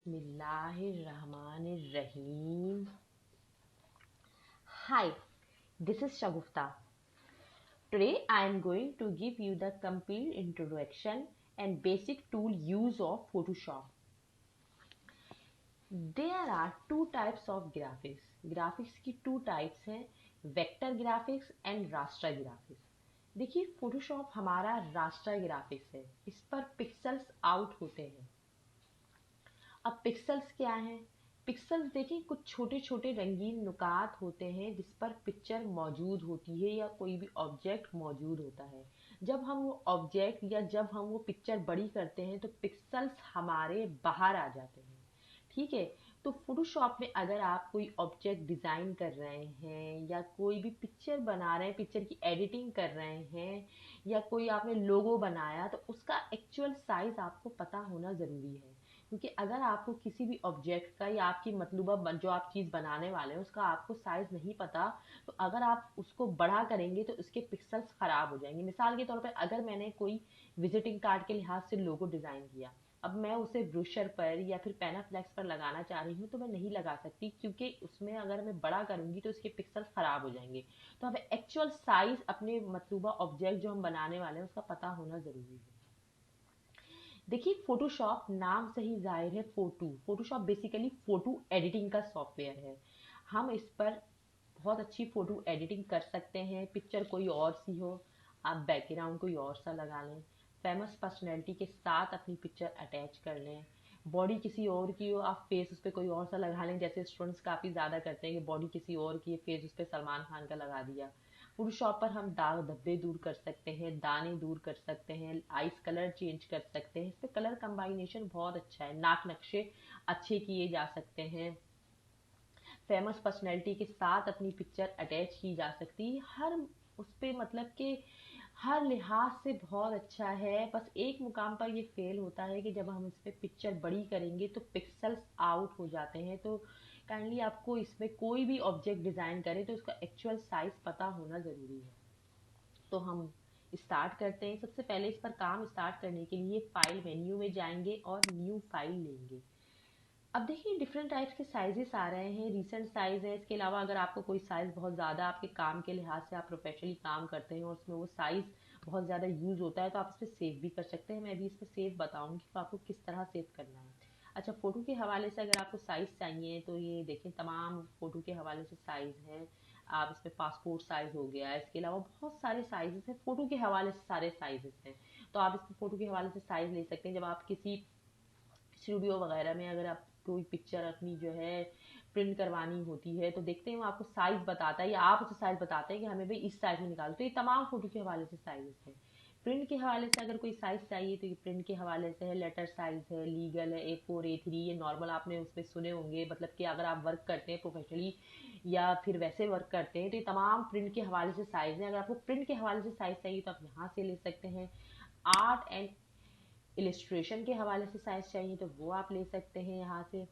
Bismillahirrahmanirrahim. Hi, this is Shagufta. Today I am going to give you the complete introduction and basic tool use of Photoshop. There are two types of graphics. Graphics की two types हैं, vector graphics and raster graphics. देखिए Photoshop हमारा raster graphics है. इस पर pixels out होते हैं. अब पिक्सल्स क्या हैं? पिक्सल्स देखिए कुछ छोटे छोटे रंगीन नुकात होते हैं जिस पर पिक्चर मौजूद होती है या कोई भी ऑब्जेक्ट मौजूद होता है. जब हम वो ऑब्जेक्ट या जब हम वो पिक्चर बड़ी करते हैं तो पिक्सल्स हमारे बाहर आ जाते हैं. ठीक है. तो फोटोशॉप में अगर आप कोई ऑब्जेक्ट डिजाइन कर रहे हैं या कोई भी पिक्चर बना रहे हैं, पिक्चर की एडिटिंग कर रहे हैं या कोई आपने लोगो बनाया तो उसका एक्चुअल साइज आपको पता होना जरूरी है. क्योंकि अगर आपको किसी भी ऑब्जेक्ट का या आपकी मतलूबा जो आप चीज़ बनाने वाले हैं उसका आपको साइज नहीं पता, तो अगर आप उसको बड़ा करेंगे तो उसके पिक्सल्स खराब हो जाएंगे. मिसाल के तौर पर अगर मैंने कोई विजिटिंग कार्ड के लिहाज से लोगो डिजाइन किया, अब मैं उसे ब्रोशर पर या फिर पेनाफ्लेक्स पर लगाना चाह रही हूँ तो मैं नहीं लगा सकती, क्योंकि उसमें अगर मैं बड़ा करूंगी तो उसके पिक्सल्स खराब हो जाएंगे. तो हमें एक्चुअल साइज अपने मतलूबा ऑब्जेक्ट जो हम बनाने वाले हैं उसका पता होना जरूरी है. देखिए फोटोशॉप नाम से ही जाहिर है. फोटोशॉप बेसिकली फोटो एडिटिंग का सॉफ्टवेयर है. हम इस पर बहुत अच्छी फोटो एडिटिंग कर सकते हैं. पिक्चर कोई और सी हो, आप बैकग्राउंड कोई और सा लगा लें, फेमस पर्सनैलिटी के साथ अपनी पिक्चर अटैच कर लें, बॉडी किसी और की हो, आप फेस उस पर कोई और सा लगा लें. जैसे स्टूडेंट्स काफ़ी ज़्यादा करते हैं कि बॉडी किसी और की है, फेस उस पर सलमान खान का लगा दिया. फोटोशॉप पर हम दाग धब्बे दूर कर सकते हैं, दाने दूर कर सकते हैं, आइस कलर चेंज कर सकते हैं. इस पर कलर कम्बाइनेशन बहुत अच्छा है. नाक नक्शे अच्छे किए जा सकते हैं. फेमस पर्सनैलिटी के साथ अपनी पिक्चर अटैच की जा सकती है. हर उस पर मतलब कि हर लिहाज से बहुत अच्छा है. बस एक मुकाम पर ये फेल होता है कि जब हम इस पर पिक्चर बड़ी करेंगे तो पिक्सल्स आउट हो जाते हैं. तो काइंडली आपको इसमें कोई भी ऑब्जेक्ट डिज़ाइन करें तो उसका एक्चुअल साइज पता होना ज़रूरी है. तो हम स्टार्ट करते हैं. सबसे पहले इस पर काम स्टार्ट करने के लिए फाइल मेन्यू में जाएंगे और न्यू फाइल लेंगे. अब देखिए डिफरेंट टाइप्स के साइजेस आ रहे हैं. रिसेंट साइज है. इसके अलावा अगर आपको कोई साइज बहुत ज़्यादा आपके काम के लिहाज से आप प्रोफेशनली काम करते हैं और उसमें वो साइज बहुत ज़्यादा यूज़ होता है तो आप इस पर सेव भी कर सकते हैं. मैं भी इस पर सेव बताऊंगी कि आपको किस तरह सेव करना है. अच्छा, फ़ोटो के हवाले से अगर आपको साइज़ चाहिए तो ये देखें तमाम फ़ोटो के हवाले से साइज़ हैं. आप इसमें पासपोर्ट साइज़ हो गया. इसके अलावा बहुत सारे साइजेस हैं. फ़ोटो के हवाले से सारे साइजेस हैं. तो आप इसमें फ़ोटो के हवाले से साइज़ ले सकते हैं. जब आप किसी स्टूडियो वगैरह में अगर आप कोई पिक्चर अपनी जो है प्रिंट करवानी होती है तो देखते हैं वो आपको साइज बताता है या आप उसे साइज बताते हैं कि हमें भाई इस साइज में निकालो. तो ये तमाम फोटो के हवाले से साइजेस हैं. प्रिंट के हवाले से अगर कोई साइज चाहिए तो ये प्रिंट के हवाले से है. लेटर साइज है, लीगल है, A4 A3. ये नॉर्मल आपने उसमें सुने होंगे. मतलब कि अगर आप वर्क करते हैं प्रोफेशनली या फिर वैसे वर्क करते हैं तो ये तमाम प्रिंट के हवाले से साइज है. अगर आपको प्रिंट के हवाले से साइज चाहिए तो आप यहाँ से ले सकते हैं. आर्ट एंड इलिस्ट्रेशन के हवाले से साइज चाहिए तो वो आप ले सकते हैं यहाँ से.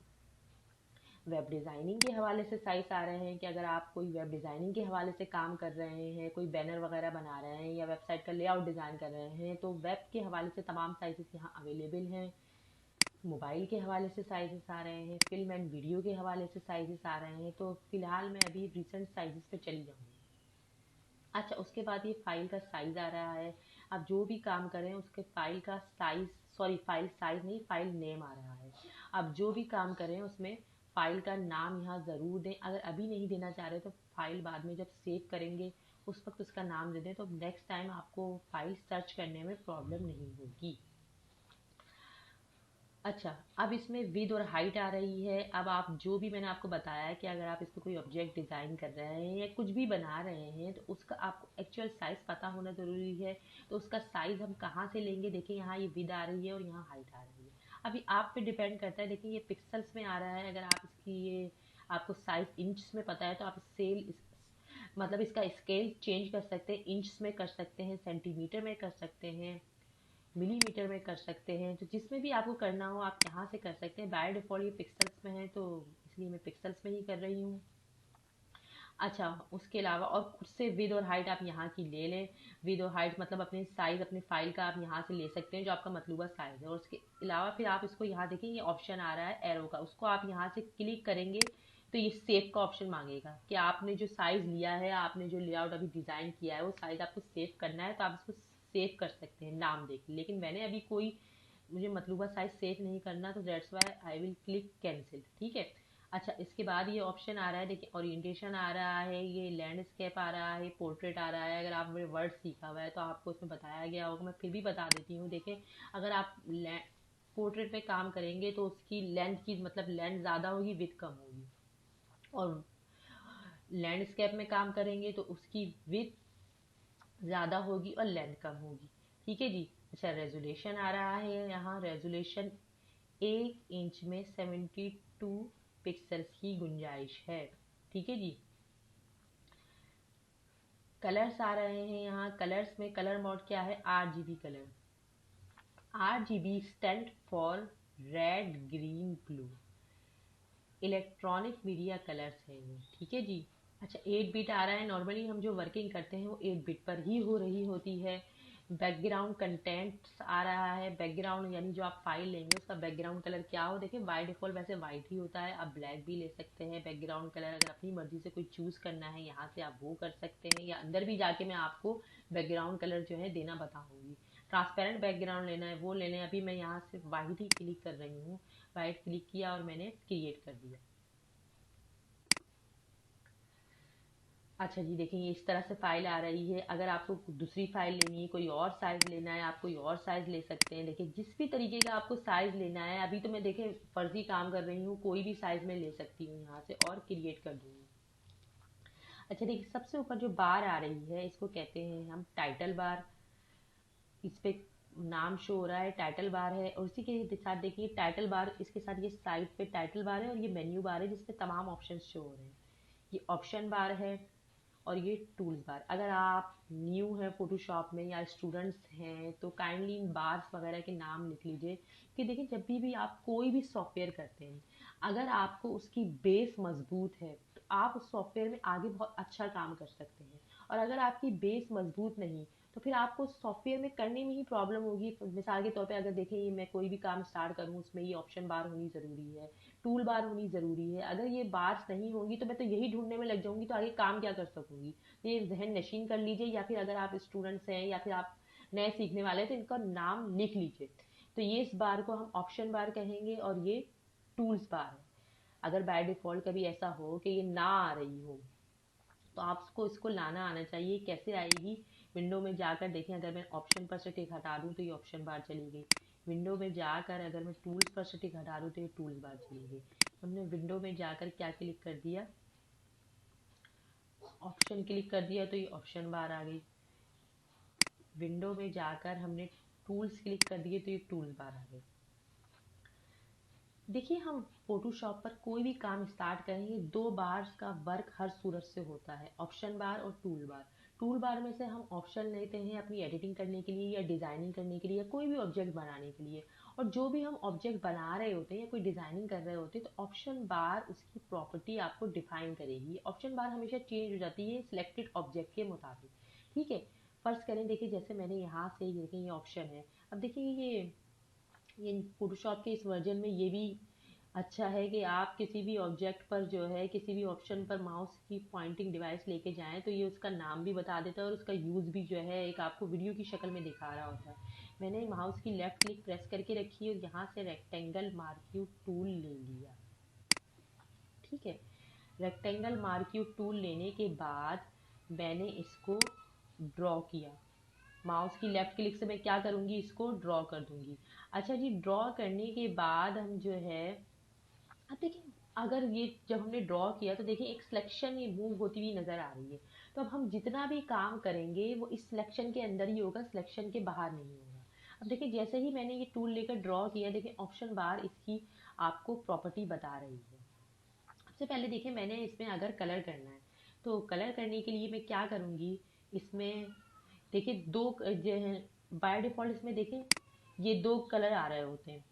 वेब डिज़ाइनिंग के हवाले से साइज आ रहे हैं कि अगर आप कोई वेब डिज़ाइनिंग के हवाले से काम कर रहे हैं, कोई बैनर वगैरह बना रहे हैं या वेबसाइट का लेआउट डिज़ाइन कर रहे हैं तो वेब के हवाले से तमाम साइजेस यहाँ अवेलेबल हैं. मोबाइल के हवाले से साइजेस आ रहे हैं. फिल्म एंड वीडियो के हवाले से साइजेस आ रहे हैं. तो फिलहाल मैं अभी रिसेंट साइजेस पे चली जाऊँगी. अच्छा, उसके बाद ये फाइल का साइज आ रहा है. आप जो भी काम करें उसके फाइल का साइज, सॉरी फाइल साइज नहीं, फाइल नेम आ रहा है. आप जो भी काम करें उसमें फाइल का नाम यहाँ ज़रूर दें. अगर अभी नहीं देना चाह रहे तो फाइल बाद में जब सेव करेंगे उस वक्त उसका नाम दे दें तो नेक्स्ट टाइम आपको फाइल सर्च करने में प्रॉब्लम नहीं होगी. अच्छा, अब इसमें विद और हाइट आ रही है. अब आप जो भी मैंने आपको बताया है कि अगर आप इस पर कोई ऑब्जेक्ट डिज़ाइन कर रहे हैं या कुछ भी बना रहे हैं तो उसका आपको एक्चुअल साइज़ पता होना ज़रूरी है. तो उसका साइज़ हम कहाँ से लेंगे? देखिए यहाँ ये विद आ रही है और यहाँ हाइट आ रही है. अभी आप पे डिपेंड करता है. देखिए ये पिक्सल्स में आ रहा है. अगर आप इसकी ये आपको साइज़ इंच में पता है तो आप मतलब इसका स्केल चेंज कर सकते हैं. इंच में कर सकते हैं, सेंटीमीटर में कर सकते हैं, मिलीमीटर में कर सकते हैं. तो जिसमें भी आपको करना हो आप यहाँ से कर सकते हैं. बाय डिफ़ॉल्ट ये पिक्सल्स में है तो इसलिए मैं पिक्सल्स में ही कर रही हूँ. अच्छा, उसके अलावा और खुद से विद और हाइट आप यहाँ की ले लें। विद और हाइट मतलब अपने साइज अपने फाइल का आप यहाँ से ले सकते हैं जो आपका मतलूबा साइज है। और उसके अलावा फिर आप इसको यहाँ देखिए, ये ऑप्शन आ रहा है एरो का, उसको आप यहाँ से क्लिक करेंगे तो ये सेव का ऑप्शन मांगेगा कि आपने जो साइज लिया है, आपने जो लेआउट अभी डिजाइन किया है वो साइज आपको सेव करना है, तो आप इसको सेव कर सकते हैं नाम देख। लेकिन मैंने अभी कोई, मुझे मतलूबा साइज सेव नहीं करना, तो that's why I will click cancel. ठीक है। अच्छा, इसके बाद ये ऑप्शन आ रहा है, देखिए ओरिएंटेशन आ रहा है, ये लैंडस्केप आ रहा है, पोर्ट्रेट आ रहा है। अगर आपने वर्ड सीखा हुआ है तो आपको उसमें बताया गया होगा, मैं फिर भी बता देती हूँ। देखिए, अगर आप पोर्ट्रेट पे काम करेंगे तो उसकी लेंथ की मतलब लेंथ ज़्यादा होगी, विथ कम होगी। और लैंडस्केप में काम करेंगे तो उसकी विथ ज़्यादा होगी और लेंथ कम होगी। ठीक है जी। अच्छा, रेजोल्यूशन आ रहा है यहाँ, रेजोल्यूशन 1 इंच में 72 पिक्सल्स की गुंजाइश है। ठीक है जी। कलर्स आ रहे हैं यहाँ, कलर्स में कलर मोड क्या है, RGB colour. RGB stand for red green blue, electronic media colours है ये। ठीक है जी। अच्छा, 8 बिट आ रहा है। नॉर्मली हम जो वर्किंग करते हैं वो 8 बिट पर ही हो रही होती है। बैकग्राउंड कंटेंट्स आ रहा है, बैकग्राउंड यानी जो आप फाइल लेंगे उसका बैकग्राउंड कलर क्या हो। देखिए, बाय डिफॉल्ट वैसे वाइट ही होता है, आप ब्लैक भी ले सकते हैं बैकग्राउंड कलर। अगर अपनी मर्जी से कोई चूज करना है यहाँ से आप वो कर सकते हैं, या अंदर भी जाके मैं आपको बैकग्राउंड कलर जो है देना बताऊंगी। ट्रांसपेरेंट बैकग्राउंड लेना है वो ले लें। अभी मैं यहाँ से वाइट ही क्लिक कर रही हूँ, वाइट क्लिक किया और मैंने क्रिएट कर दिया। अच्छा जी, देखिए ये इस तरह से फाइल आ रही है। अगर आपको दूसरी फाइल लेनी है, कोई और साइज लेना है, आप कोई और साइज ले सकते हैं। देखिए, जिस भी तरीके का आपको साइज लेना है, अभी तो मैं देखिए फर्जी काम कर रही हूँ, कोई भी साइज में ले सकती हूँ यहाँ से और क्रिएट कर दूंगी। अच्छा, देखिए सबसे ऊपर जो बार आ रही है इसको कहते हैं हम टाइटल बार। इस पे नाम शो हो रहा है, टाइटल बार है। और उसी के साथ देखिए टाइटल बार, इसके साथ ये साइड पे टाइटल बार है और ये मेन्यू बार है जिसपे तमाम ऑप्शन शो हो रहे हैं। ये ऑप्शन बार है और ये टूल्स बार। अगर आप न्यू हैं फोटोशॉप में या स्टूडेंट्स हैं तो काइंडली इन बार्स वगैरह के नाम लिख लीजिए। कि देखिए, जब भी आप कोई भी सॉफ्टवेयर करते हैं, अगर आपको उसकी बेस मजबूत है तो आप उस सॉफ्टवेयर में आगे बहुत अच्छा काम कर सकते हैं। और अगर आपकी बेस मजबूत नहीं तो फिर आपको सॉफ्टवेयर में करने में ही प्रॉब्लम होगी। मिसाल के तौर पे अगर देखें, ये मैं कोई भी काम स्टार्ट करूँ उसमें ये ऑप्शन बार होनी ज़रूरी है, टूल बार होनी ज़रूरी है। अगर ये बार्स नहीं होंगी तो मैं तो यही ढूंढने में लग जाऊंगी, तो आगे काम क्या कर सकूंगी। ये जहन नशीन कर लीजिए, या फिर अगर आप स्टूडेंट्स हैं या फिर आप नए सीखने वाले हैं तो इनका नाम लिख लीजिए। तो ये इस बार को हम ऑप्शन बार कहेंगे और ये टूल्स बार है। अगर बाय डिफॉल्ट कभी ऐसा हो कि ये ना आ रही हो तो आपको इसको लाना आना चाहिए। कैसे आएगी, विंडो में जाकर देखें। अगर मैं ऑप्शन पर से टिक हटा दूँ तो ये ऑप्शन बार चली गई। विंडो में जाकर अगर मैं टूल्स पर से टिक हटा दूँ तो ये टूल्स बार चली गई। हमने विंडो में जाकर क्या क्लिक कर दिया, ऑप्शन क्लिक कर दिया तो ये ऑप्शन बार आ गई। विंडो में जाकर हमने टूल्स क्लिक कर दिए तो ये टूल्स बार आ गई। देखिए, हम फोटोशॉप पर कोई भी काम स्टार्ट करेंगे, 2 बार का वर्क हर सूरत से होता है, ऑप्शन बार और टूल बार। टूल बार में से हम ऑप्शन लेते हैं अपनी एडिटिंग करने के लिए या डिज़ाइनिंग करने के लिए या कोई भी ऑब्जेक्ट बनाने के लिए। और जो भी हम ऑब्जेक्ट बना रहे होते हैं या कोई डिज़ाइनिंग कर रहे होते हैं तो ऑप्शन बार उसकी प्रॉपर्टी आपको डिफाइन करेगी। ऑप्शन बार हमेशा चेंज हो जाती है सिलेक्टेड ऑब्जेक्ट के मुताबिक। ठीक है। फर्ज करें, देखिए जैसे मैंने यहाँ से देखिए ये ऑप्शन है। अब देखिए ये फोटोशॉप के इस वर्जन में ये भी अच्छा है कि आप किसी भी ऑब्जेक्ट पर जो है, किसी भी ऑप्शन पर माउस की पॉइंटिंग डिवाइस लेके जाएं तो ये उसका नाम भी बता देता है और उसका यूज़ भी जो है एक आपको वीडियो की शक्ल में दिखा रहा होता है। मैंने माउस की लेफ्ट क्लिक प्रेस करके रखी और यहाँ से रेक्टेंगल मार्क्यू टूल ले लिया। ठीक है। रेक्टेंगल मार्क्यू टूल लेने के बाद मैंने इसको ड्रॉ किया। माउस की लेफ्ट क्लिक से मैं क्या करूँगी, इसको ड्रॉ कर दूंगी। अच्छा जी, ड्रॉ करने के बाद हम जो है, अब देखिए अगर ये जब हमने ड्रॉ किया तो देखिए एक सिलेक्शन ये मूव होती हुई नजर आ रही है। तो अब हम जितना भी काम करेंगे वो इस सिलेक्शन के अंदर ही होगा, सिलेक्शन के बाहर नहीं होगा। अब देखिए जैसे ही मैंने ये टूल लेकर ड्रॉ किया, देखिए ऑप्शन बार इसकी आपको प्रॉपर्टी बता रही है। सबसे पहले देखिए, मैंने इसमें अगर कलर करना है तो कलर करने के लिए मैं क्या करूँगी, इसमें देखिए दो जो है बाय डिफॉल्ट इसमें देखिए ये 2 कलर आ रहे होते हैं।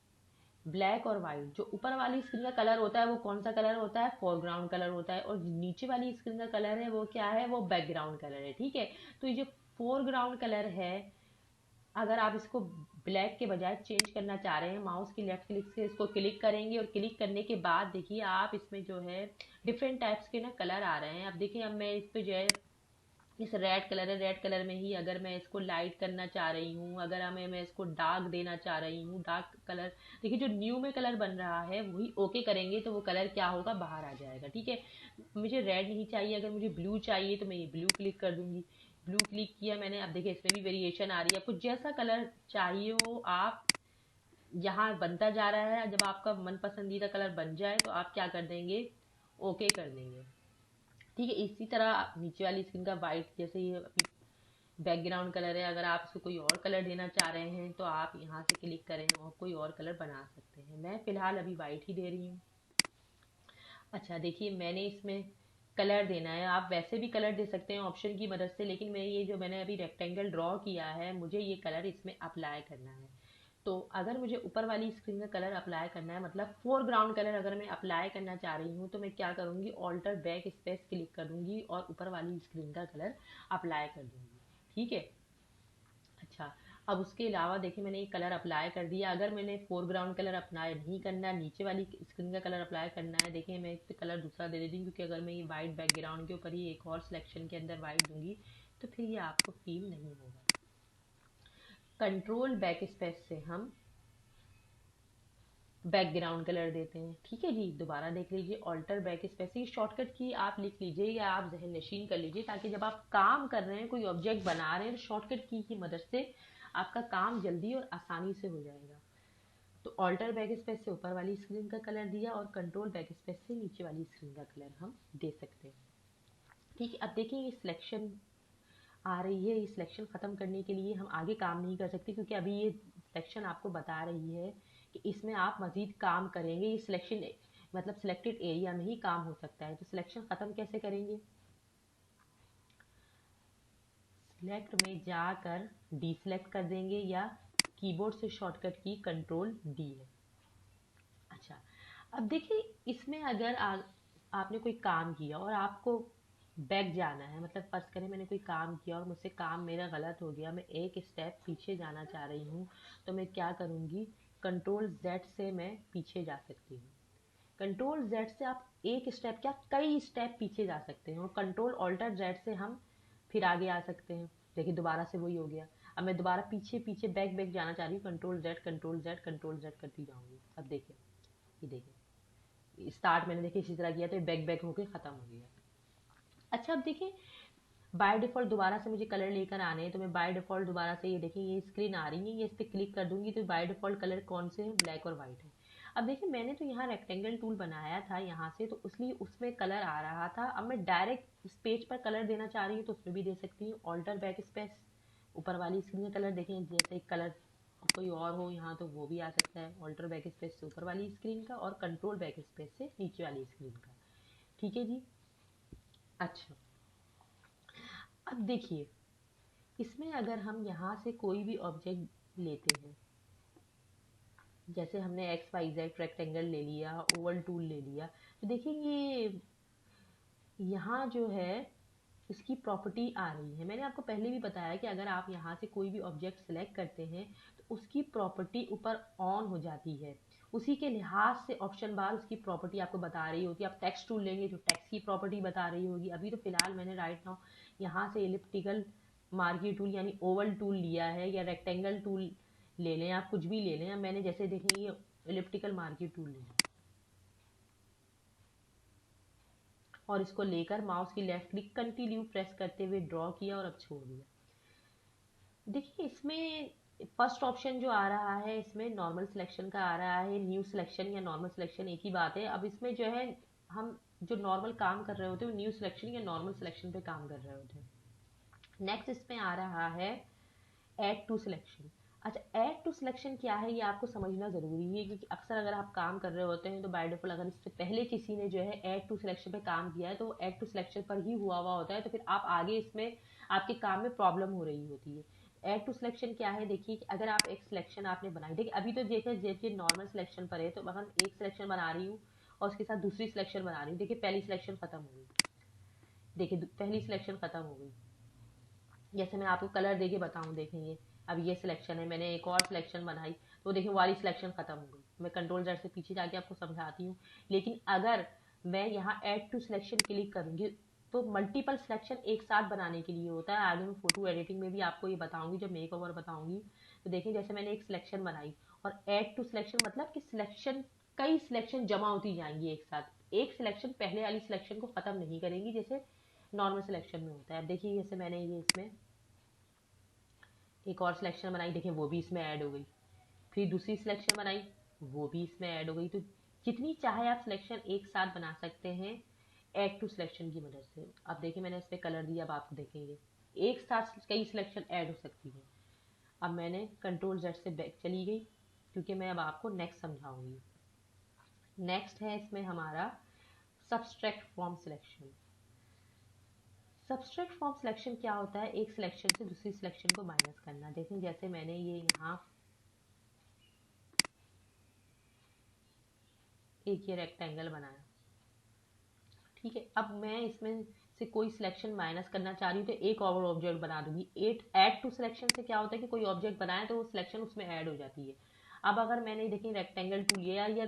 ब्लैक और वाइट, जो ऊपर वाली स्क्रीन का कलर होता है वो कौन सा कलर होता है, फोरग्राउंड कलर होता है, और नीचे वाली स्क्रीन का कलर है वो क्या है, वो बैकग्राउंड कलर है। ठीक है, तो ये जो फोरग्राउंड कलर है, अगर आप इसको ब्लैक के बजाय चेंज करना चाह रहे हैं, माउस की लेफ्ट क्लिक से इसको क्लिक करेंगे, और क्लिक करने के बाद देखिए आप इसमें जो है डिफरेंट टाइप्स के ना कलर आ रहे हैं। अब देखिए, अब मैं इस पे जो है, इस रेड कलर है, रेड कलर में ही अगर मैं इसको लाइट करना चाह रही हूँ, अगर हमें मैं इसको डार्क देना चाह रही हूँ, डार्क कलर, देखिए जो न्यू में कलर बन रहा है वही ओके करेंगे तो वो कलर क्या होगा, बाहर आ जाएगा। ठीक है, मुझे रेड नहीं चाहिए, अगर मुझे ब्लू चाहिए तो मैं ये ब्लू क्लिक कर दूंगी। ब्लू क्लिक किया मैंने, अब देखिए इसमें भी वेरिएशन आ रही है। आपको जैसा कलर चाहिए हो आप, यहाँ बनता जा रहा है, जब आपका मन पसंदीदा कलर बन जाए तो आप क्या कर देंगे, ओके कर देंगे। ठीक है, इसी तरह नीचे वाली स्क्रीन का वाइट, जैसे ये अभी बैकग्राउंड कलर है, अगर आप इसको कोई और कलर देना चाह रहे हैं तो आप यहाँ से क्लिक करें और कोई और कलर बना सकते हैं। मैं फिलहाल अभी वाइट ही दे रही हूँ। अच्छा देखिए, मैंने इसमें कलर देना है, आप वैसे भी कलर दे सकते हैं ऑप्शन की मदद से, लेकिन मैं ये जो मैंने अभी रेक्टेंगल ड्रॉ किया है, मुझे ये कलर इसमें अप्लाई करना है। तो अगर मुझे ऊपर वाली स्क्रीन का कलर अप्लाई करना है, मतलब फोरग्राउंड कलर अगर मैं अप्लाई करना चाह रही हूँ, तो मैं क्या करूँगी, ऑल्टर बैक स्पेस क्लिक कर दूंगी और ऊपर वाली स्क्रीन का कलर अप्लाई कर दूंगी। ठीक है। अच्छा, अब उसके अलावा देखिए मैंने ये कलर अप्लाई कर दिया। अगर मैंने फोरग्राउंड कलर अप्लाई नहीं करना, नीचे वाली स्क्रीन का कलर अप्लाई करना है, देखिए मैं इस पे कलर दूसरा दे देती हूँ, क्योंकि अगर मैं ये वाइट बैकग्राउंड के ऊपर ही एक और सिलेक्शन के अंदर वाइट दूंगी तो फिर ये आपको फील नहीं होगा। कंट्रोल बैक स्पेस से हम बैकग्राउंड कलर देते हैं। ठीक है जी, दोबारा देख लीजिए, ऑल्टर बैक स्पेस, ये शॉर्टकट की आप लिख लीजिए या आप जहन नशीन कर लीजिए, ताकि जब आप काम कर रहे हैं, कोई ऑब्जेक्ट बना रहे हैं, तो शॉर्टकट की मदद से आपका काम जल्दी और आसानी से हो जाएगा। तो ऑल्टर बैक स्पेस से ऊपर वाली स्क्रीन का कलर दिया, और कंट्रोल बैक स्पेस से नीचे वाली स्क्रीन का कलर हम दे सकते हैं। ठीक है, अब देखिए ये सिलेक्शन आ रही है, ये सिलेक्शन ख़त्म करने के लिए हम आगे काम नहीं कर सकते, क्योंकि अभी ये सिलेक्शन आपको बता रही है कि इसमें आप मज़ीद काम करेंगे, ये सिलेक्शन मतलब सिलेक्टेड एरिया में ही काम हो सकता है। तो सिलेक्शन ख़त्म कैसे करेंगे, सिलेक्ट में जाकर डी सिलेक्ट कर देंगे, या कीबोर्ड से शॉर्टकट की कंट्रोल डी है। अच्छा, अब देखिए इसमें अगर आपने कोई काम किया और आपको बैक जाना है, मतलब फर्ज करें मैंने कोई काम किया और मुझसे काम मेरा गलत हो गया, मैं एक स्टेप पीछे जाना चाह रही हूँ, तो मैं क्या करूँगी, कंट्रोल जेड से मैं पीछे जा सकती हूँ। कंट्रोल जेड से आप एक स्टेप क्या कई स्टेप पीछे जा सकते हैं, और कंट्रोल ऑल्टर जेड से हम फिर आगे आ सकते हैं। देखिए दोबारा से वही हो गया। अब मैं दोबारा पीछे पीछे बैक बैक जाना चाह रही हूँ, control Z control Z control Z करती जाऊंगी। अब देखिए, ये देखिए स्टार्ट मैंने देखिए इसी तरह किया तो बैक बैक होके खत्म हो गया। अच्छा, अब देखिए बाय डिफ़ॉल्ट दोबारा से मुझे कलर लेकर आने हैं, तो मैं बाय डिफ़ॉल्ट दोबारा से, ये देखिए ये स्क्रीन आ रही है, ये इस पर क्लिक कर दूंगी तो बाय डिफ़ॉल्ट कलर कौन से हैं, ब्लैक और वाइट है। अब देखिए मैंने तो यहाँ रेक्टेंगल टूल बनाया था यहाँ से, तो इसलिए उसमें कलर आ रहा था। अब मैं डायरेक्ट इस पेज पर कलर देना चाह रही हूँ तो उसमें भी दे सकती हूँ, ऑल्टर बैक स्पेस, ऊपर वाली स्क्रीन का कलर देखें, जैसे कलर कोई और हो यहाँ तो वो भी आ सकता है, ऑल्टर बैक स्पेस से ऊपर वाली स्क्रीन का और कंट्रोल बैक स्पेस से नीचे वाली स्क्रीन का। ठीक है जी। अच्छा, अब देखिए इसमें अगर हम यहाँ से कोई भी ऑब्जेक्ट लेते हैं, जैसे हमने एक्स वाई जेड रेक्टेंगल ले लिया, ओवल टूल ले लिया, तो देखिए ये यहाँ जो है इसकी प्रॉपर्टी आ रही है। मैंने आपको पहले भी बताया कि अगर आप यहाँ से कोई भी ऑब्जेक्ट सेलेक्ट करते हैं तो उसकी प्रॉपर्टी ऊपर ऑन हो जाती है, उसी के लिहाज से ऑप्शन बार उसकी प्रॉपर्टी आपको बता रही होती है। आप टेक्स्ट टूल लेंगे तो टेक्स्ट की प्रॉपर्टी बता रही होगी। अभी तो फिलहाल मैंने राइट नाउ यहाँ से एलिप्टिकल मार्की टूल यानी ओवल टूल लिया है, या रेक्टेंगल टूल ले लें, आप कुछ भी ले लें। मैंने जैसे देखें ये एलिप्टिकल मार्की टूल लिया और इसको लेकर माउस की लेफ्ट क्लिक कंटिन्यू प्रेस करते हुए ड्रॉ किया और अब छोड़ दिया। देखिए इसमें फर्स्ट ऑप्शन जो आ रहा है, इसमें नॉर्मल सिलेक्शन का आ रहा है, न्यू सिलेक्शन या नॉर्मल सिलेक्शन एक ही बात है। अब इसमें जो है हम जो नॉर्मल काम कर रहे होते हैं वो न्यू सिलेक्शन या नॉर्मल सिलेक्शन पे काम कर रहे होते हैं। नेक्स्ट इसमें आ रहा है ऐड टू सिलेक्शन। अच्छा, ऐड टू सिलेक्शन क्या है ये आपको समझना ज़रूरी है, क्योंकि अक्सर अगर आप काम कर रहे होते हैं तो बाय डिफॉल्ट अगर इससे पहले किसी ने जो है ऐड टू सिलेक्शन पे काम किया है तो ऐड टू सिलेक्शन पर ही हुआ होता है, तो फिर आप आगे इसमें आपके काम में प्रॉब्लम हो रही होती है। ऐड टू सिलेक्शन क्या है, देखिए कि अगर आप एक सिलेक्शन आपने बनाई, देखिए अभी तो देखिए नॉर्मल सिलेक्शन पर है, तो अगर एक सिलेक्शन बना रही हूँ और उसके साथ दूसरी सिलेक्शन बना रही हूँ, देखिए पहली सिलेक्शन खत्म हो गई, देखिए पहली सिलेक्शन खत्म हो गई। जैसे मैं आपको कलर देके बताऊँ, देखेंगे अब ये सिलेक्शन है, मैंने एक और सिलेक्शन बनाई तो देखिए वाली सिलेक्शन खत्म हो गई। मैं कंट्रोल जेड से पीछे जाके आपको समझाती हूँ। लेकिन अगर मैं यहाँ ऐड टू सिलेक्शन क्लिक करूँगी तो मल्टीपल सिलेक्शन एक साथ बनाने के लिए होता है। आगे मैं फोटो एडिटिंग में भी आपको ये बताऊंगी, जब मेक ओवर बताऊंगी। तो देखिए जैसे मैंने एक सिलेक्शन बनाई और ऐड टू सिलेक्शन मतलब कि सिलेक्शन, कई सिलेक्शन जमा होती जाएंगी एक साथ, एक सिलेक्शन पहले वाली सिलेक्शन को खत्म नहीं करेंगी जैसे नॉर्मल सिलेक्शन में होता है। अब देखिए जैसे मैंने ये इसमें एक और सिलेक्शन बनाई, देखिए वो भी इसमें ऐड हो गई, फिर दूसरी सिलेक्शन बनाई वो भी इसमें ऐड हो गई। तो जितनी चाहे आप सिलेक्शन एक साथ बना सकते हैं ऐड टू सिलेक्शन की मदद से। अब देखिए मैंने इस पर कलर दिया, अब आप देखेंगे एक साथ कई सिलेक्शन ऐड हो सकती है। अब मैंने कंट्रोल जेड से बैक चली गई क्योंकि मैं अब आपको नेक्स्ट समझाऊंगी। नेक्स्ट है इसमें हमारा subtract from selection. Subtract from selection क्या होता है, एक सिलेक्शन से दूसरी सिलेक्शन को माइनस करना। देखें जैसे मैंने ये यहाँ एक ये रेक्टेंगल बनाया, ठीक है। अब मैं इसमें से कोई सिलेक्शन माइनस करना चाह रही हूँ तो एक और ऑब्जेक्ट बना दूंगी। एट ऐड टू सिलेक्शन से क्या होता है कि कोई ऑब्जेक्ट बनाए तो वो सिलेक्शन उसमें ऐड हो जाती है। अब अगर मैंने देखिए रेक्टेंगल टूल लिया या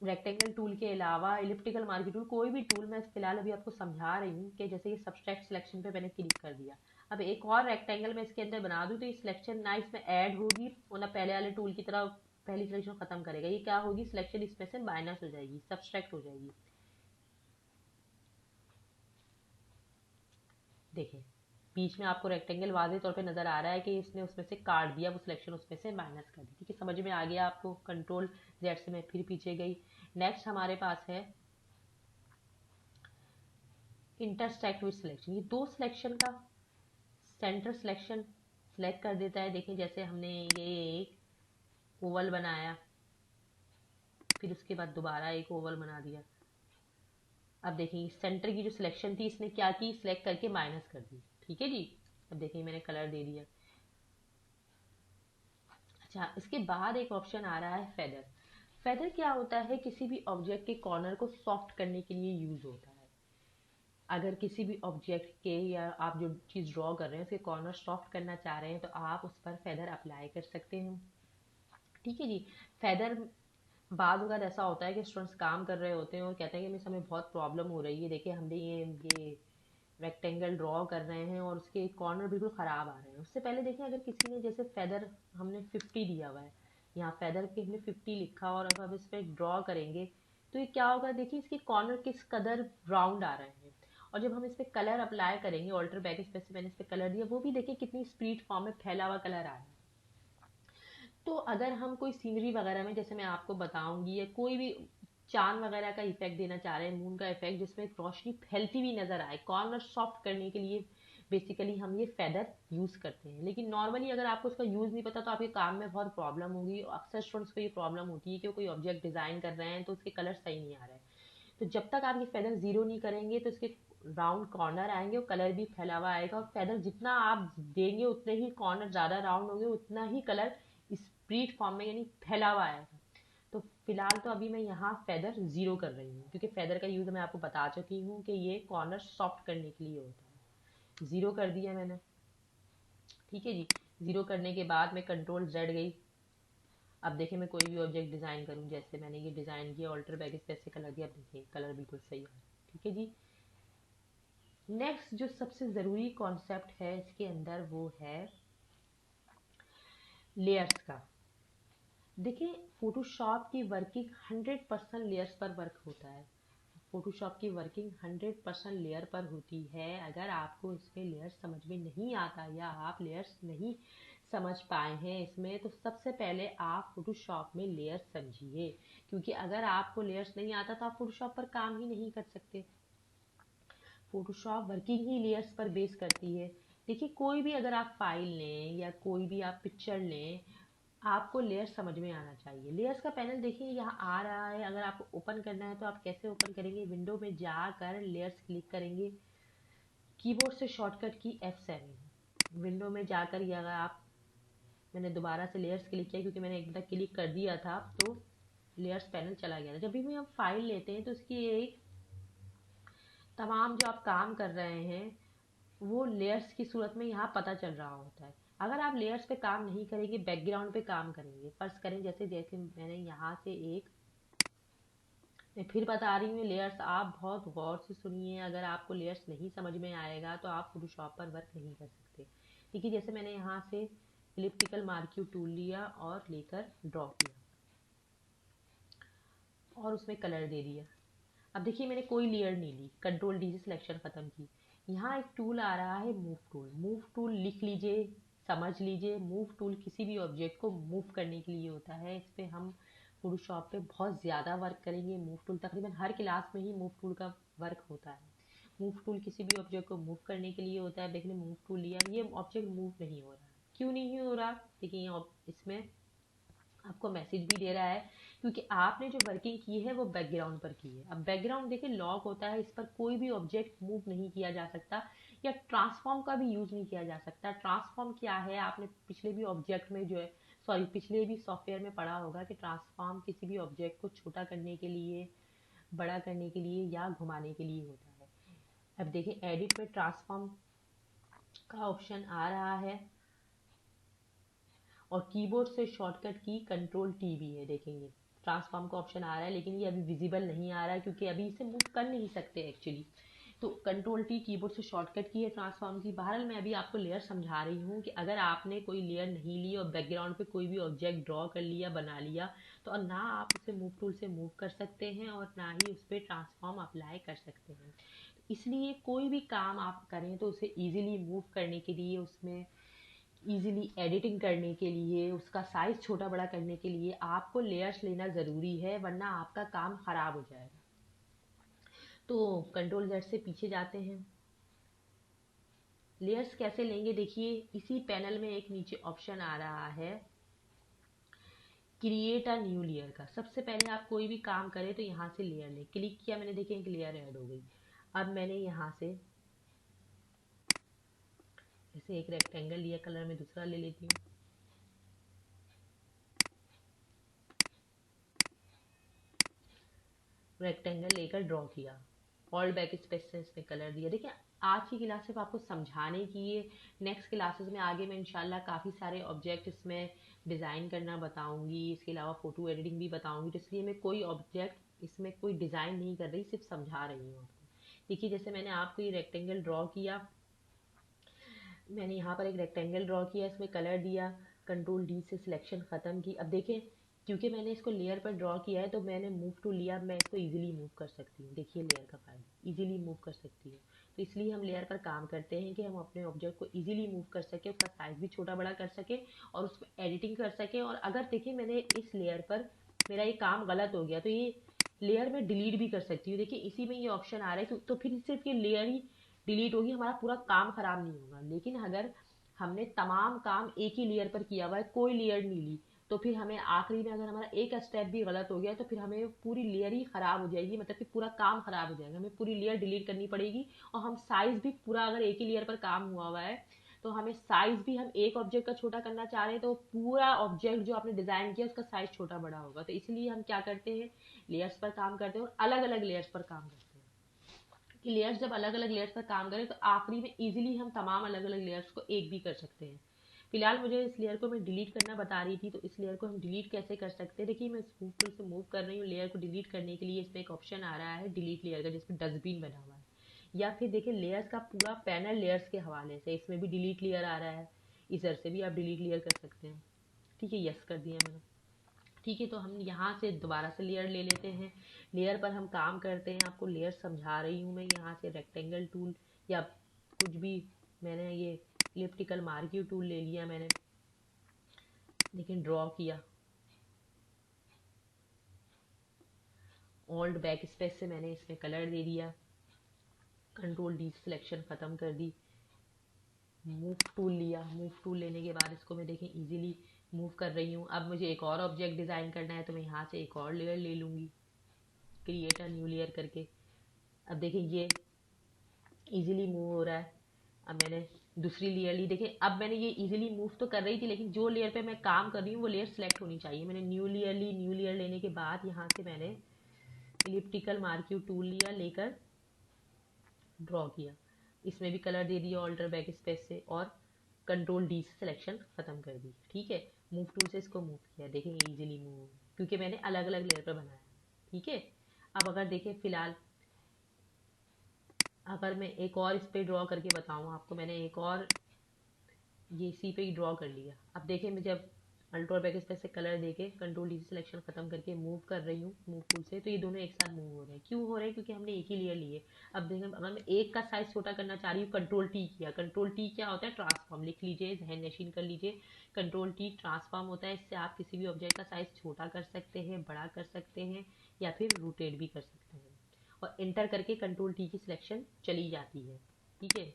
रेक्टेंगल टूल के अलावा इलिप्टिकल मार्की टूल, कोई भी टूल, मैं फिलहाल अभी आपको समझा रही हूँ कि जैसे ये सब्सट्रैक्ट सिलेक्शन पे मैंने क्लिक कर दिया, अब एक और रेक्टेंगल मैं इसके अंदर बना दूँ तो ये सिलेक्शन ना इसमें ऐड होगी और ना पहले वाले टूल की तरह पहली सिलेक्शन खत्म करेगा। ये क्या होगी, सिलेक्शन इसमें से माइनस हो जाएगी, सब्सट्रैक्ट हो जाएगी। देखें बीच में आपको रेक्टेंगल वाजे तौर पे नजर आ रहा है कि इसने उसमें से काट दिया, वो सिलेक्शन उसमें से माइनस कर दी। ठीक है, समझ में आ गया आपको। कंट्रोल जेड से मैं फिर पीछे गई। नेक्स्ट हमारे पास है इंटरसेक्ट विद सिलेक्शन। ये दो सिलेक्शन का सेंटर सिलेक्शन सिलेक्ट कर देता है। देखें जैसे हमने ये एक ओवल बनाया, फिर उसके बाद दोबारा एक ओवल बना दिया। अब देखिए सेंटर की जो सिलेक्शन थी इसने क्या की, सिलेक्ट करके माइनस कर दी। ठीक है जी। अब देखिए मैंने कलर दे दिया। अच्छा, इसके बाद एक ऑप्शन आ रहा है फेदर। फेदर क्या होता है, किसी भी ऑब्जेक्ट के कॉर्नर को सॉफ्ट करने के लिए यूज होता है। अगर किसी भी ऑब्जेक्ट के या आप जो चीज़ ड्रॉ कर रहे हैं उसके कॉर्नर सॉफ्ट करना चाह रहे हैं तो आप उस पर फेदर अप्लाई कर सकते हैं। ठीक है जी। फेदर बाद अगर ऐसा होता है कि स्टूडेंट्स काम कर रहे होते हैं और कहते हैं कि मिस हमें बहुत प्रॉब्लम हो रही है, देखिए हमने ये रेक्टेंगल ड्रॉ कर रहे हैं और उसके कॉर्नर बिल्कुल ख़राब आ रहे हैं। उससे पहले देखें अगर किसी ने जैसे फेदर हमने 50 दिया हुआ है, यहाँ फेदर के हमने 50 लिखा और अब इस पर ड्रॉ करेंगे तो ये क्या होगा, देखिए इसके कॉर्नर किस कदर राउंड आ रहे हैं। और जब हम इस पर कलर अप्लाई करेंगे, ऑल्टर बैक स्पेस से मैंने इस पर कलर दिया, वो भी देखिए कितनी स्प्लिट फॉर्म में फैला हुआ कलर आ रहा है। तो अगर हम कोई सीनरी वगैरह में, जैसे मैं आपको बताऊंगी, या कोई भी चांद वगैरह का इफेक्ट देना चाह रहे हैं, मून का इफेक्ट जिसमें रोशनी फैलती हुई नजर आए, कॉर्नर सॉफ्ट करने के लिए बेसिकली हम ये फेदर यूज करते हैं। लेकिन नॉर्मली अगर आपको उसका यूज नहीं पता तो आपके काम में बहुत प्रॉब्लम होगी। अक्सर स्टूडेंट्स को ये प्रॉब्लम होती है कि वो कोई ऑब्जेक्ट डिजाइन कर रहे हैं तो उसके कलर सही नहीं आ रहे हैं। तो जब तक आप ये फेदर जीरो नहीं करेंगे तो इसके राउंड कॉर्नर आएंगे और कलर भी फैला हुआ आएगा, और फेदर जितना आप देंगे उतने ही कॉर्नर ज्यादा राउंड होंगे, उतना ही कलर स्प्लिट फॉर्म में यानी फैला हुआ आएगा। तो फिलहाल तो अभी मैं यहाँ फेदर जीरो कर रही हूँ क्योंकि फेदर का यूज मैं आपको बता चुकी हूँ कि ये कॉर्नर सॉफ्ट करने के लिए होता है। जीरो कर दिया मैंने। ठीक है जी। जीरो करने के बाद मैं कंट्रोल जेड गई। अब देखिए मैं कोई भी ऑब्जेक्ट डिजाइन करूँ, जैसे मैंने ये डिजाइन किया, ऑल्टर बैक स्पेस से कलर दिया, अब देखिए कलर बिल्कुल सही है। ठीक है जी। नेक्स्ट जो सबसे ज़रूरी कॉन्सेप्ट है इसके अंदर वो है लेयर्स का। देखिए फोटोशॉप की वर्किंग 100% लेयर्स पर वर्क होता है। फोटोशॉप की वर्किंग 100% लेयर पर होती है। अगर आपको इसमें लेयर्स समझ में नहीं आता या आप लेयर्स नहीं समझ पाए हैं इसमें, तो सबसे पहले आप फोटोशॉप में लेयर्स समझिए, क्योंकि अगर आपको लेयर्स नहीं आता तो आप फोटोशॉप पर काम ही नहीं कर सकते। फोटोशॉप वर्किंग ही लेयर्स पर बेस करती है। देखिए कोई भी अगर आप फाइल लें या कोई भी आप पिक्चर लें, आपको लेयर्स समझ में आना चाहिए। लेयर्स का पैनल देखिए यहाँ आ रहा है। अगर आपको ओपन करना है तो आप कैसे ओपन करेंगे, विंडो में जाकर लेयर्स क्लिक करेंगे, कीबोर्ड से शॉर्टकट की F7, विंडो में जाकर ही अगर आप, मैंने दोबारा से लेयर्स क्लिक किया क्योंकि मैंने एक बार क्लिक कर दिया था तो लेयर्स पैनल चला गया था। जब भी हम फाइल लेते हैं तो उसकी एक तमाम जो आप काम कर रहे हैं वो लेयर्स की सूरत में यहाँ पता चल रहा होता है। अगर आप लेयर्स पे काम नहीं करेंगे, बैकग्राउंड पे काम करेंगे, फर्ज करें जैसे जैसे मैंने यहाँ से एक, मैं फिर बता रही हूँ लेयर्स आप बहुत गौर से सुनिए, अगर आपको लेयर्स नहीं समझ में आएगा तो आप फोटोशॉप पर वर्क नहीं कर सकते। देखिए जैसे मैंने यहाँ से इलिप्टिकल मार्क्यू टूल लिया और लेकर ड्रॉ किया और उसमें कलर दे दिया। अब देखिए मैंने कोई लेयर नहीं ली, कंट्रोल डी से सिलेक्शन खत्म की। यहाँ एक टूल आ रहा है मूव टूल। मूव टूल लिख लीजिए, समझ लीजिए। मूव टूल किसी भी ऑब्जेक्ट को मूव करने के लिए होता है। इस पे हम फोटोशॉप पे बहुत ज़्यादा वर्क करेंगे। मूव टूल तकरीबन हर क्लास में ही मूव टूल का वर्क होता है। मूव टूल किसी भी ऑब्जेक्ट को मूव करने के लिए होता है। देखने मूव टूल लिया, ये ऑब्जेक्ट मूव नहीं हो रहा। क्यों नहीं हो रहा? देखिए इसमें आपको मैसेज भी दे रहा है क्योंकि आपने जो वर्किंग की है वो बैकग्राउंड पर की है। अब बैकग्राउंड देखिए लॉक होता है, इस पर कोई भी ऑब्जेक्ट मूव नहीं किया जा सकता या ट्रांसफॉर्म का भी यूज नहीं किया जा सकता। ट्रांसफॉर्म क्या है, आपने पिछले भी ऑब्जेक्ट में जो है, सॉरी पिछले भी सॉफ्टवेयर में पढ़ा होगा कि ट्रांसफॉर्म किसी भी ऑब्जेक्ट को छोटा करने के लिए, बड़ा करने के लिए या घुमाने के लिए होता है। अब देखिए एडिट में ट्रांसफॉर्म का ऑप्शन आ रहा है और कीबोर्ड से शॉर्टकट की कंट्रोल टी भी है। देखेंगे ट्रांसफॉर्म का ऑप्शन आ रहा है लेकिन ये अभी विजिबल नहीं आ रहा है क्योंकि अभी इसे मूव कर नहीं सकते एक्चुअली। तो कंट्रोल टी कीबोर्ड से शॉर्टकट की है ट्रांसफॉर्म की। बहरहाल मैं अभी आपको लेयर समझा रही हूँ कि अगर आपने कोई लेयर नहीं ली और बैकग्राउंड पे कोई भी ऑब्जेक्ट ड्रॉ कर लिया, बना लिया, तो ना आप उसे मूव टूल से मूव कर सकते हैं और ना ही उस पर ट्रांसफॉर्म अप्लाई कर सकते हैं। इसलिए कोई भी काम आप करें तो उसे ईजिली मूव करने के लिए, उसमें इजीली एडिटिंग करने के लिए, उसका साइज छोटा बड़ा करने के लिए आपको लेयर्स लेना ज़रूरी है, वरना आपका काम ख़राब हो जाएगा। तो कंट्रोल जेड से पीछे जाते हैं। लेयर्स कैसे लेंगे? देखिए इसी पैनल में एक नीचे ऑप्शन आ रहा है क्रिएट अ न्यू लेयर का। सबसे पहले आप कोई भी काम करें तो यहाँ से लेयर लें। क्लिक किया मैंने, देखिए एक लेयर ऐड हो गई। अब मैंने यहाँ से जैसे एक रेक्टेंगल लिया, कलर में दूसरा ले लेती हूँ। रेक्टेंगल लेकर ड्रॉ किया, ऑल बैक स्पेस से इसमें कलर दिया। देखिए आज की क्लास सिर्फ आपको समझाने की है। नेक्स्ट क्लासेस में आगे मैं इंशाल्लाह काफ़ी सारे ऑब्जेक्ट इसमें डिज़ाइन करना बताऊंगी, इसके अलावा फ़ोटो एडिटिंग भी बताऊंगी। तो इसलिए मैं कोई ऑब्जेक्ट इसमें कोई डिज़ाइन नहीं कर रही, सिर्फ समझा रही हूँ आपको। देखिए जैसे मैंने आपको ये रेक्टेंगल ड्रॉ किया, मैंने यहाँ पर एक रेक्टेंगल ड्रॉ किया, इसमें कलर दिया, कंट्रोल डी से सिलेक्शन ख़त्म की। अब देखें क्योंकि मैंने इसको लेयर पर ड्रॉ किया है तो मैंने मूव टूल लिया, मैं इसको इजीली मूव कर सकती हूँ। देखिए लेयर का फाइल इजीली मूव कर सकती हूँ। तो इसलिए हम लेयर पर काम करते हैं कि हम अपने ऑब्जेक्ट को इजीली मूव कर सकें, उसका साइज भी छोटा बड़ा कर सकें और उसमें एडिटिंग कर सकें। और अगर देखिए मैंने इस लेयर पर मेरा ये काम गलत हो गया तो ये लेयर में डिलीट भी कर सकती हूँ। देखिए इसी में ये ऑप्शन आ रहा है तो फिर सिर्फ ये लेयर ही डिलीट होगी, हमारा पूरा काम खराब नहीं होगा। लेकिन अगर हमने तमाम काम एक ही लेयर पर किया हुआ है, कोई लेयर नहीं ली, तो फिर हमें आखिरी में अगर हमारा एक स्टेप भी गलत हो गया तो फिर हमें पूरी लेयर ही खराब हो जाएगी, मतलब कि पूरा काम खराब हो जाएगा। हमें पूरी लेयर डिलीट करनी पड़ेगी और हम साइज भी पूरा, अगर एक ही लेयर पर काम हुआ हुआ है तो हमें साइज भी, हम एक ऑब्जेक्ट का छोटा करना चाह रहे हैं तो पूरा ऑब्जेक्ट जो आपने डिजाइन किया उसका साइज छोटा बड़ा होगा। तो इसलिए हम क्या करते हैं, लेयर्स पर काम करते हैं और अलग अलग लेयर्स पर काम करते हैं कि लेयर्स जब अलग अलग लेयर्स पर काम करें तो आखिरी में इजीली हम तमाम अलग अलग लेयर्स को एक भी कर सकते हैं। फिलहाल मुझे इस लेयर को मैं डिलीट करना बता रही थी, तो इस लेयर को हम डिलीट कैसे कर सकते हैं? देखिए मैं मूव टूल से मूव कर रही हूँ, लेयर को डिलीट करने के लिए इसमें एक ऑप्शन आ रहा है डिलीट लेयर का जिसमें डस्टबिन बना हुआ है। या फिर देखिए लेयर्स का पूरा पैनल लेयर्स के हवाले से, इसमें भी डिलीट लेयर आ रहा है, इधर से भी आप डिलीट लेयर कर सकते हैं। ठीक है, यस कर दिया मैंने। ठीक है, तो हम यहाँ से दोबारा से लेयर ले लेते हैं। लेयर पर हम काम करते हैं, आपको लेयर समझा रही हूँ मैं। यहाँ से रेक्टेंगल टूल या कुछ भी, मैंने ये इलिप्टिकल मार्क्यू टूल ले लिया मैंने, लेकिन ड्रॉ किया, ऑल्ट बैक स्पेस से मैंने इसमें कलर दे दिया, कंट्रोल डी सिलेक्शन ख़त्म कर दी, मूव टूल लिया। मूव टूल लेने के बाद इसको मैं देखें इजीली मूव कर रही हूँ। अब मुझे एक और ऑब्जेक्ट डिज़ाइन करना है तो मैं यहाँ से एक और लेयर ले लूँगी, क्रिएट अ न्यू लेयर करके। अब देखिए ये इजीली मूव हो रहा है। अब मैंने दूसरी लेयर ली। देखिए अब मैंने ये इजीली मूव तो कर रही थी, लेकिन जो लेयर पे मैं काम कर रही हूँ वो लेयर सेलेक्ट होनी चाहिए। मैंने न्यू लेयर ली, न्यू लेयर लेने के बाद यहाँ से मैंने इलिप्टिकल मार्क्यू टूल लिया, लेकर ड्रॉ किया। इसमें भी कलर दे दिया ऑल्टर बैक स्पेस से, और कंट्रोल डी से सिलेक्शन खत्म कर दी। ठीक है, मूव टूल से इसको मूव किया, देखेंगे इजीली मूव, क्योंकि मैंने अलग अलग लेयर पर बनाया। ठीक है, अब अगर देखें फिलहाल अगर मैं एक और इस पे ड्रॉ करके बताऊँ आपको, मैंने एक और ये इसी पे ही ड्रॉ कर लिया। अब देखें मैं जब अल्ट्रा बैक स्पेस से कलर देके कंट्रोल डी सिलेक्शन खत्म करके मूव कर रही हूँ मूव टूल से, तो ये दोनों एक साथ मूव हो रहे हैं। क्यों हो रहे हैं? क्योंकि हमने एक ही लेयर ली है। अब देखें अगर मैं एक का साइज छोटा करना चाह रही हूँ, कंट्रोल टी किया। कंट्रोल टी क्या होता है? ट्रांसफॉर्म। लिख लीजिए, जहन नशीन कर लीजिए, कंट्रोल टी ट्रांसफॉर्म होता है। इससे आप किसी भी ऑब्जेक्ट का साइज छोटा कर सकते हैं, बड़ा कर सकते हैं, या फिर रोटेट भी कर सकते हैं। और इंटर करके कंट्रोल टी की सिलेक्शन चली जाती है। ठीक है,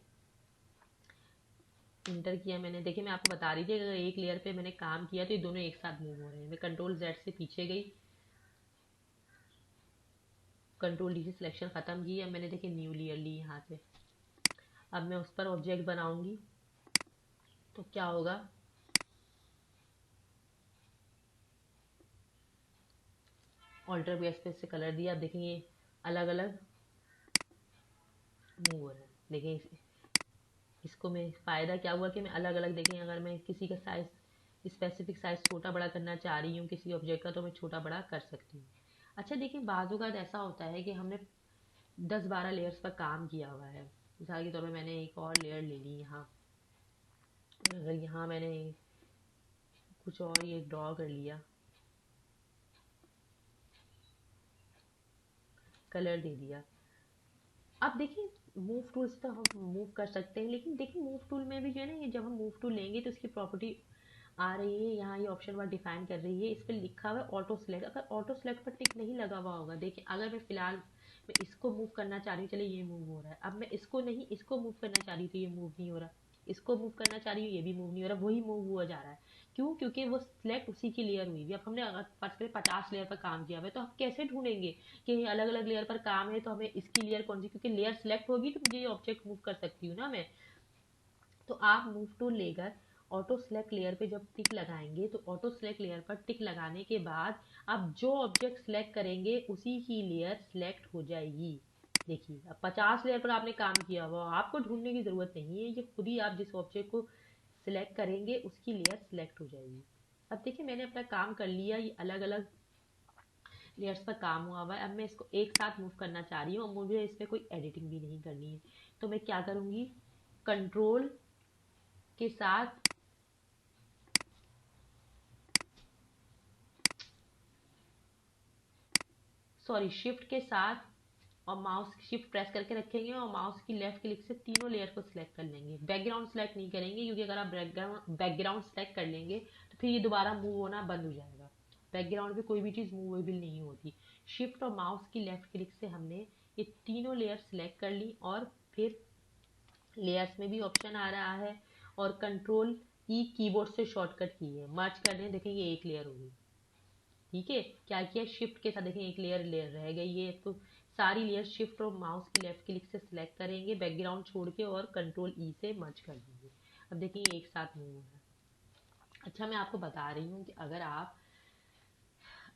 इंटर किया मैंने। देखिए मैं आपको बता रही थी, अगर एक लेयर पे मैंने काम किया तो ये दोनों एक साथ मूव हो रहे हैं। मैं कंट्रोल जेड से पीछे गई, कंट्रोल डी से सिलेक्शन खत्म की। अब मैंने देखिए न्यू लेयर ली यहाँ से। अब मैं उस पर ऑब्जेक्ट बनाऊंगी तो क्या होगा, ऑल्टर बेस से कलर दिया। अब देखेंगे अलग अलग मूव हो रहे हैं। देखें इसको मैं फ़ायदा क्या हुआ कि मैं अलग अलग, देखें अगर मैं किसी का साइज स्पेसिफिक साइज छोटा बड़ा करना चाह रही हूँ किसी ऑब्जेक्ट का, तो मैं छोटा बड़ा कर सकती हूँ। अच्छा देखिए बाज़ औक़ात ऐसा होता है कि हमने 10-12 लेयर्स पर काम किया हुआ है। मिसाल के तौर पे मैंने एक और लेयर ले ली यहाँ, अगर यहाँ मैंने कुछ और ये ड्रॉ कर लिया, कलर दे दिया। अब देखिए मूव टूल से तो हम मूव कर सकते हैं, लेकिन देखिए मूव टूल में भी जो है ना, ये जब हम मूव टूल लेंगे तो इसकी प्रॉपर्टी आ रही है यहाँ, ये ऑप्शन बार डिफाइन कर रही है। इस पर लिखा हुआ है ऑटो सेलेक्ट। अगर ऑटो सेलेक्ट पर टिक नहीं लगा हुआ होगा, देखिए अगर मैं फिलहाल मैं इसको मूव करना चाह रही हूँ, चलिए ये मूव हो रहा है। अब मैं इसको नहीं, इसको मूव करना चाह रही हूँ तो ये मूव नहीं हो रहा। इसको मूव करना चाह रही हूँ, ये भी मूव नहीं हो रहा, वही मूव हुआ जा रहा है। क्यों? क्योंकि वो सिलेक्ट उसी की लेयर हुई थी। अब हमने अगर 50 लेयर पर काम किया हुआ है, तो हम कैसे ढूंढेंगे कि अलग अलग लेयर पर काम है तो हमें इसकी लेयर कौन सी, क्योंकि लेयर सिलेक्ट होगी तो मुझे ये ऑब्जेक्ट मूव कर सकती हूँ ना मैं। तो आप मूव टूल लेकर ऑटो सेलेक्ट लेयर पे जब टिक लगाएंगे, तो ऑटो सेलेक्ट लेयर पर टिक लगाने के बाद आप जो ऑब्जेक्ट सेलेक्ट करेंगे उसी की लेयर सेलेक्ट हो जाएगी। देखिए अब 50 लेयर पर आपने काम किया हुआ, आपको ढूंढने की ज़रूरत नहीं है, ये खुद ही आप जिस ऑब्जेक्ट को सिलेक्ट करेंगे उसकी लेयर सेलेक्ट हो जाएगी। अब देखिए मैंने अपना काम कर लिया, ये अलग अलग लेयर्स पर काम हुआ हुआ है। अब मैं इसको एक साथ मूव करना चाह रही हूँ और मुझे इसमें कोई एडिटिंग भी नहीं करनी है। तो मैं क्या करूँगी, कंट्रोल के साथ सॉरी शिफ्ट के साथ और माउस शिफ्ट प्रेस करके रखेंगे और माउस की लेफ्ट क्लिक से तीनों लेयर को सिलेक्ट कर लेंगे। बैकग्राउंड सेलेक्ट नहीं करेंगे, क्योंकि अगर आप बैकग्राउंड सेलेक्ट कर लेंगे तो फिर ये दोबारा मूव होना बंद हो जाएगा। बैकग्राउंड पे कोई भी चीज़ मूवेबल नहीं होती। शिफ्ट और माउस की लेफ्ट क्लिक से हमने ये तीनों लेयर सेलेक्ट कर ली, और फिर लेयर्स में भी ऑप्शन आ रहा है, और कंट्रोल ई कीबोर्ड से शॉर्टकट की है, मर्ज कर दें। देखेंगे एक लेयर होगी। ठीक है, क्या किया, शिफ्ट के साथ देखें एक लेयर लेयर रह गई है, तो सारी लेयर शिफ्ट और माउस की लेफ्ट क्लिक से सिलेक्ट करेंगे बैकग्राउंड छोड़ के, और कंट्रोल ई से मर्ज कर देंगे। अब देखिए एक साथ मूव हो रहा है। अच्छा मैं आपको बता रही हूँ कि अगर आप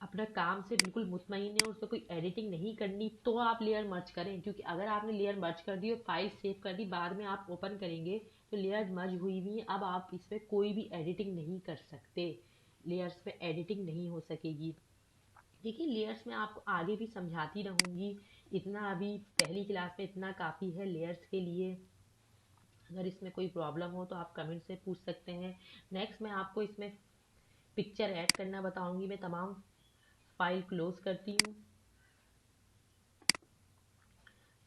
अपना काम से बिल्कुल मुतमईन है, उसमें कोई एडिटिंग नहीं करनी, तो आप लेयर मर्ज करें। क्योंकि अगर आपने लेयर मर्ज कर दी और फाइल सेव कर दी, बाद में आप ओपन करेंगे तो लेयर मर्ज हुई हुई है, अब आप इसमें कोई भी एडिटिंग नहीं कर सकते, लेयर्स में एडिटिंग नहीं हो सकेगी। देखिए लेयर्स में आपको आगे भी समझाती रहूँगी, इतना अभी पहली क्लास में इतना काफ़ी है लेयर्स के लिए। अगर इसमें कोई प्रॉब्लम हो तो आप कमेंट से पूछ सकते हैं। नेक्स्ट मैं आपको इसमें पिक्चर ऐड करना बताऊँगी। मैं तमाम फाइल क्लोज करती हूँ,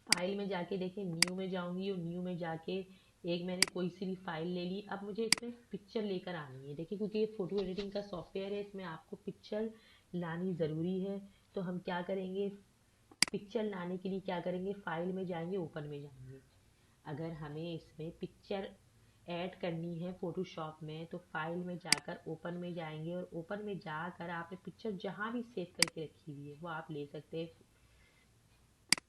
फाइल में जाके देखें न्यू में जाऊँगी, और न्यू में जाके एक मैंने कोई सी भी फाइल ले ली। अब मुझे इसमें पिक्चर लेकर आनी है। देखिए क्योंकि ये फ़ोटो एडिटिंग का सॉफ्टवेयर है, इसमें आपको पिक्चर लानी ज़रूरी है। तो हम क्या करेंगे, पिक्चर लाने के लिए क्या करेंगे, फाइल में जाएंगे, ओपन में जाएंगे। अगर हमें इसमें पिक्चर ऐड करनी है फोटोशॉप में, तो फाइल में जाकर ओपन में जाएंगे, और ओपन में जाकर आपने पिक्चर जहाँ भी सेव करके रखी हुई है वो आप ले सकते हैं।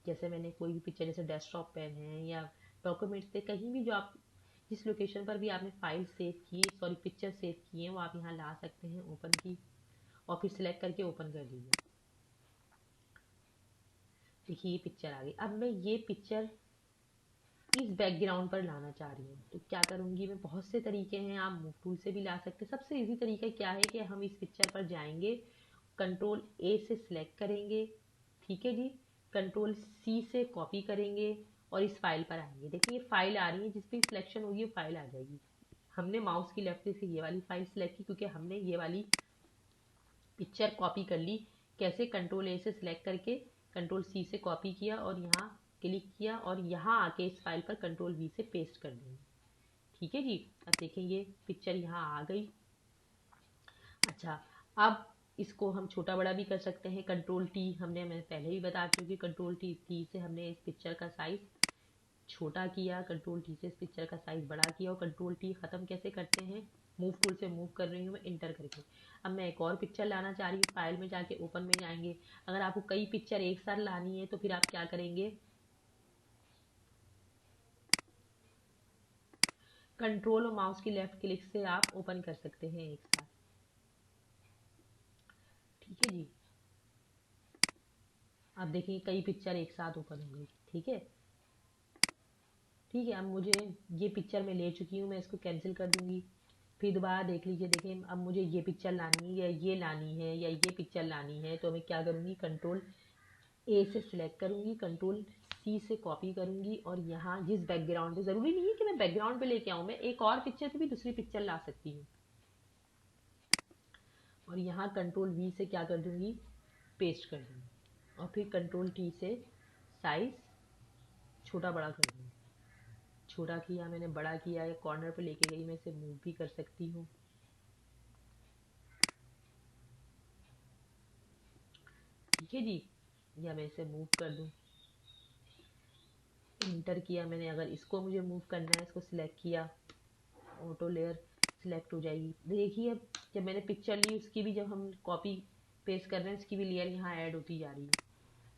जैसे मैंने कोई भी पिक्चर जैसे डेस्कटॉप पे है या डॉक्यूमेंट्स पे, कहीं भी जो आप जिस लोकेशन पर भी आपने फाइल सेव की, सॉरी पिक्चर सेव की है, वो आप यहाँ ला सकते हैं, ओपन की और फिर सिलेक्ट करके ओपन कर लीजिए। देखिए ये पिक्चर आ गई। अब मैं ये पिक्चर इस बैकग्राउंड पर लाना चाह रही हूँ, तो क्या करूँगी मैं, बहुत से तरीके हैं, आप मूव टूल से भी ला सकते हैं। सबसे इजी तरीका क्या है कि हम इस पिक्चर पर जाएंगे, कंट्रोल ए से सिलेक्ट करेंगे, ठीक है जी, कंट्रोल सी से कॉपी करेंगे और इस फाइल पर आएंगे। देखिए ये फाइल आ रही है, जिस भी सिलेक्शन होगी वो फाइल आ जाएगी। हमने माउस की लेफ्ट से ये वाली फाइल सिलेक्ट की क्योंकि हमने ये वाली पिक्चर कॉपी कर ली। कैसे, कंट्रोल ए से सिलेक्ट करके कंट्रोल सी से कॉपी किया और यहाँ क्लिक किया और यहाँ आके इस फाइल पर कंट्रोल वी से पेस्ट कर देंगे, ठीक है जी। अब देखें ये पिक्चर यहाँ आ गई। अच्छा, अब इसको हम छोटा बड़ा भी कर सकते हैं। कंट्रोल टी मैं पहले ही बता चुकी, कंट्रोल टी से हमने इस पिक्चर का साइज छोटा किया, कंट्रोल टी से इस पिक्चर का साइज बड़ा किया। और कंट्रोल टी ख़त्म कैसे करते हैं, मूव टूल से मूव कर रही हूँ मैं इंटर करके। अब मैं एक और पिक्चर लाना चाह रही हूँ, फाइल में जाके ओपन में जाएंगे। अगर आपको कई पिक्चर एक साथ लानी है तो फिर आप क्या करेंगे, कंट्रोल और माउस की लेफ्ट क्लिक से आप ओपन कर सकते हैं एक साथ, ठीक है जी। अब देखिए कई पिक्चर एक साथ ओपन हो गई, ठीक है। ठीक है, अब मुझे ये पिक्चर मैं ले चुकी हूँ, मैं इसको कैंसिल कर दूंगी। फिर दोबारा देख लीजिए, देखिए अब मुझे ये पिक्चर लानी है या ये लानी है या ये पिक्चर लानी है, तो मैं क्या करूँगी, कंट्रोल ए से सिलेक्ट करूँगी, कंट्रोल सी से कॉपी करूँगी और यहाँ जिस बैकग्राउंड पे, ज़रूरी नहीं है कि मैं बैकग्राउंड पे लेके आऊँ, मैं एक और पिक्चर पे भी दूसरी पिक्चर ला सकती हूँ। और यहाँ कंट्रोल वी से क्या कर दूँगी, पेस्ट कर दूँगी और फिर कंट्रोल टी से साइज छोटा बड़ा कर दूँगी। छोटा किया मैंने, बड़ा किया, या कॉर्नर पे लेके गई, मैं इसे मूव भी कर सकती हूँ, ठीक है जी। या मैं इसे मूव कर दूँ, इंटर किया मैंने। अगर इसको मुझे मूव करना है, इसको सिलेक्ट किया, ऑटो लेयर सिलेक्ट हो जाएगी। देखिए अब जब मैंने पिक्चर ली, उसकी भी जब हम कॉपी पेस्ट कर रहे हैं, इसकी भी लेयर यहाँ ऐड होती जा रही है।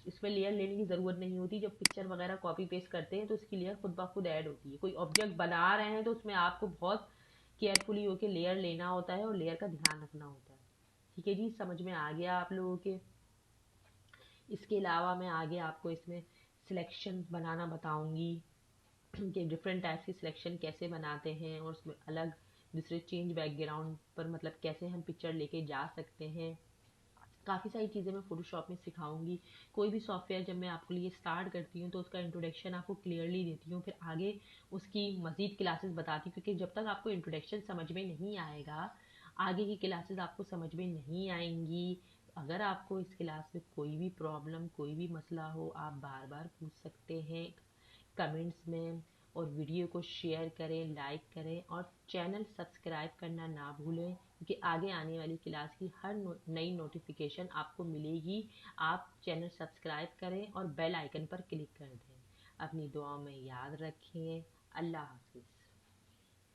इसमें लेयर लेने की ज़रूरत नहीं होती, जब पिक्चर वगैरह कॉपी पेस्ट करते हैं तो इसकी लेयर खुद ब खुद ऐड होती है। कोई ऑब्जेक्ट बना रहे हैं तो उसमें आपको बहुत केयरफुली होकर लेयर लेना होता है और लेयर का ध्यान रखना होता है, ठीक है जी। समझ में आ गया आप लोगों के। इसके अलावा मैं आगे आपको इसमें सिलेक्शन बनाना बताऊंगी कि डिफरेंट टाइप्स की सिलेक्शन कैसे बनाते हैं और उसमें अलग दूसरे चेंज बैकग्राउंड पर मतलब कैसे हम पिक्चर लेके जा सकते हैं। काफ़ी सारी चीज़ें मैं फ़ोटोशॉप में सिखाऊंगी। कोई भी सॉफ्टवेयर जब मैं आपके लिए स्टार्ट करती हूँ तो उसका इंट्रोडक्शन आपको क्लियरली देती हूँ, फिर आगे उसकी मज़ीद क्लासेस बताती हूँ, क्योंकि जब तक आपको इंट्रोडक्शन समझ में नहीं आएगा, आगे की क्लासेस आपको समझ में नहीं आएंगी। अगर आपको इस क्लास में कोई भी प्रॉब्लम, कोई भी मसला हो, आप बार बार पूछ सकते हैं कमेंट्स में। और वीडियो को शेयर करें, लाइक करें और चैनल सब्सक्राइब करना ना भूलें, क्योंकि आगे आने वाली क्लास की हर नई नोटिफिकेशन आपको मिलेगी। आप चैनल सब्सक्राइब करें और बेल आइकन पर क्लिक कर दें। अपनी दुआओं में याद रखें। अल्लाह हाफिज़।